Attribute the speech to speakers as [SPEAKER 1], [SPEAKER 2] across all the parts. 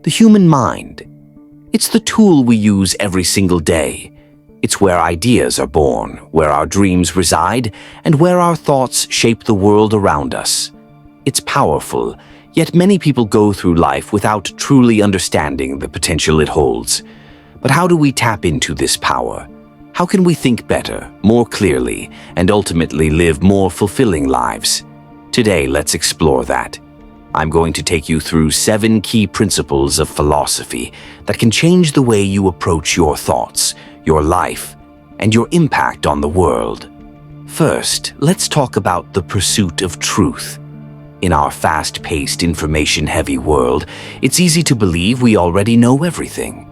[SPEAKER 1] The human mind. It's the tool we use every single day. It's where ideas are born, where our dreams reside, and where our thoughts shape the world around us. It's powerful, yet many people go through life without truly understanding the potential it holds. But how do we tap into this power? How can we think better, more clearly, and ultimately live more fulfilling lives? Today, let's explore that. I'm going to take you through 7 key principles of philosophy that can change the way you approach your thoughts, your life, and your impact on the world. First, let's talk about the pursuit of truth. In our fast-paced, information-heavy world, it's easy to believe we already know everything.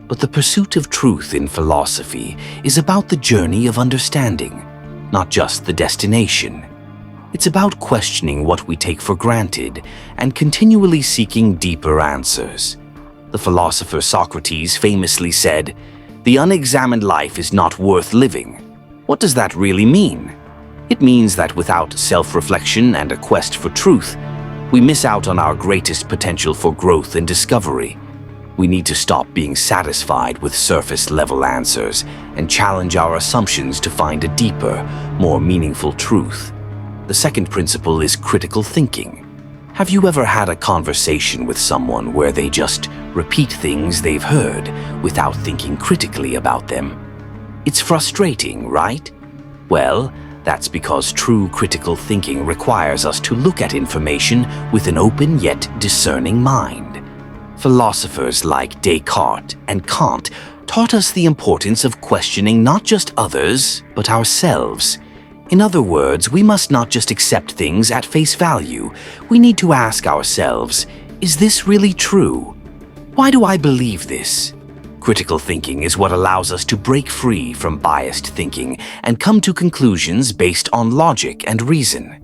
[SPEAKER 1] But the pursuit of truth in philosophy is about the journey of understanding, not just the destination. It's about questioning what we take for granted and continually seeking deeper answers. The philosopher Socrates famously said, "The unexamined life is not worth living." What does that really mean? It means that without self-reflection and a quest for truth, we miss out on our greatest potential for growth and discovery. We need to stop being satisfied with surface-level answers and challenge our assumptions to find a deeper, more meaningful truth. The second principle is critical thinking. Have you ever had a conversation with someone where they just repeat things they've heard without thinking critically about them? It's frustrating, right? Well, that's because true critical thinking requires us to look at information with an open yet discerning mind. Philosophers like Descartes and Kant taught us the importance of questioning not just others, but ourselves. In other words, we must not just accept things at face value. We need to ask ourselves, is this really true? Why do I believe this? Critical thinking is what allows us to break free from biased thinking and come to conclusions based on logic and reason.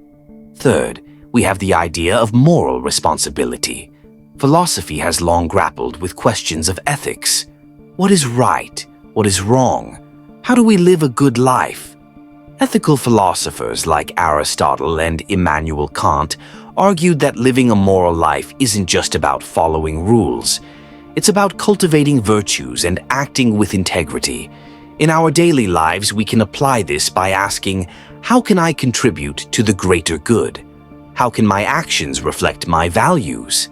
[SPEAKER 1] Third, we have the idea of moral responsibility. Philosophy has long grappled with questions of ethics. What is right? What is wrong? How do we live a good life? Ethical philosophers like Aristotle and Immanuel Kant argued that living a moral life isn't just about following rules. It's about cultivating virtues and acting with integrity. In our daily lives, we can apply this by asking, how can I contribute to the greater good? How can my actions reflect my values?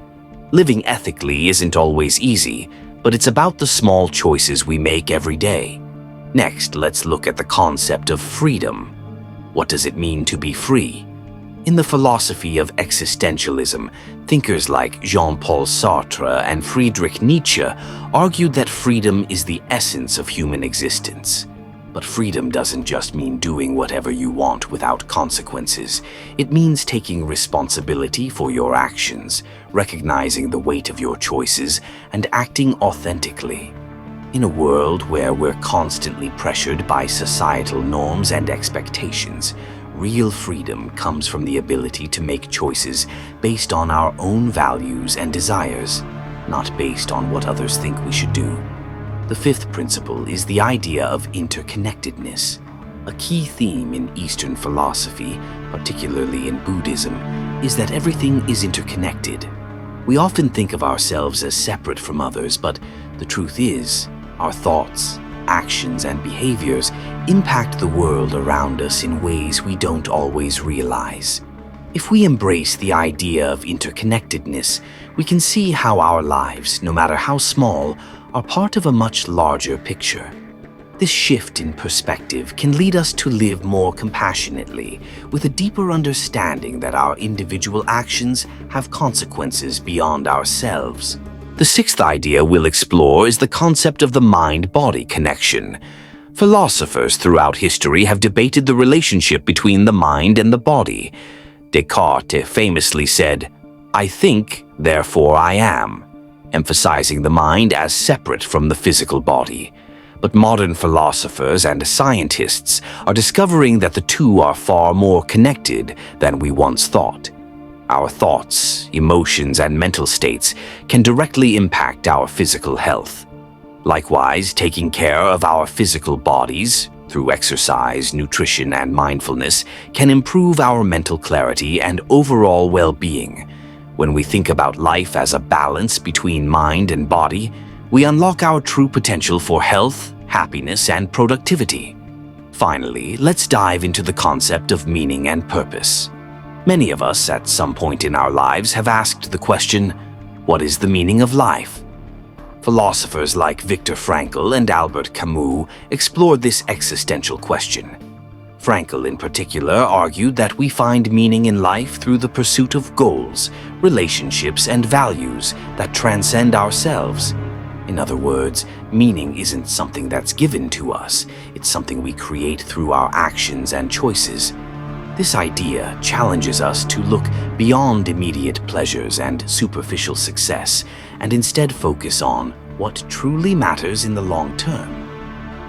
[SPEAKER 1] Living ethically isn't always easy, but it's about the small choices we make every day. Next, let's look at the concept of freedom. What does it mean to be free? In the philosophy of existentialism, thinkers like Jean-Paul Sartre and Friedrich Nietzsche argued that freedom is the essence of human existence. But freedom doesn't just mean doing whatever you want without consequences. It means taking responsibility for your actions, recognizing the weight of your choices, and acting authentically. In a world where we're constantly pressured by societal norms and expectations, real freedom comes from the ability to make choices based on our own values and desires, not based on what others think we should do. The fifth principle is the idea of interconnectedness. A key theme in Eastern philosophy, particularly in Buddhism, is that everything is interconnected. We often think of ourselves as separate from others, but the truth is, our thoughts, actions, and behaviors impact the world around us in ways we don't always realize. If we embrace the idea of interconnectedness, we can see how our lives, no matter how small, are part of a much larger picture. This shift in perspective can lead us to live more compassionately, with a deeper understanding that our individual actions have consequences beyond ourselves. The sixth idea we'll explore is the concept of the mind-body connection. Philosophers throughout history have debated the relationship between the mind and the body. Descartes famously said, "I think, therefore I am," emphasizing the mind as separate from the physical body. But modern philosophers and scientists are discovering that the two are far more connected than we once thought. Our thoughts, emotions, and mental states can directly impact our physical health. Likewise, taking care of our physical bodies, through exercise, nutrition, and mindfulness, can improve our mental clarity and overall well-being. When we think about life as a balance between mind and body, we unlock our true potential for health, happiness, and productivity. Finally, let's dive into the concept of meaning and purpose. Many of us, at some point in our lives, have asked the question, what is the meaning of life? Philosophers like Viktor Frankl and Albert Camus explored this existential question. Frankl, in particular, argued that we find meaning in life through the pursuit of goals, relationships, and values that transcend ourselves. In other words, meaning isn't something that's given to us, it's something we create through our actions and choices. This idea challenges us to look beyond immediate pleasures and superficial success and instead focus on what truly matters in the long term.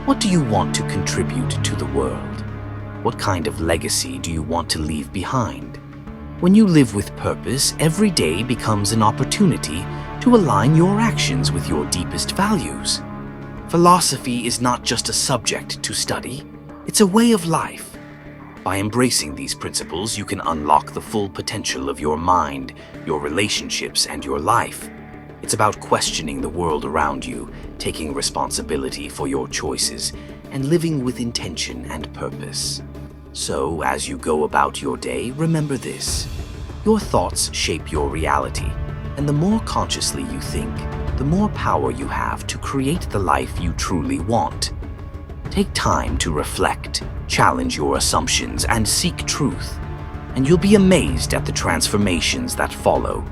[SPEAKER 1] What do you want to contribute to the world? What kind of legacy do you want to leave behind? When you live with purpose, every day becomes an opportunity to align your actions with your deepest values. Philosophy is not just a subject to study, it's a way of life. By embracing these principles, you can unlock the full potential of your mind, your relationships, and your life. It's about questioning the world around you, taking responsibility for your choices, and living with intention and purpose. So, as you go about your day, remember this. Your thoughts shape your reality, and the more consciously you think, the more power you have to create the life you truly want. Take time to reflect, challenge your assumptions, and seek truth, and you'll be amazed at the transformations that follow.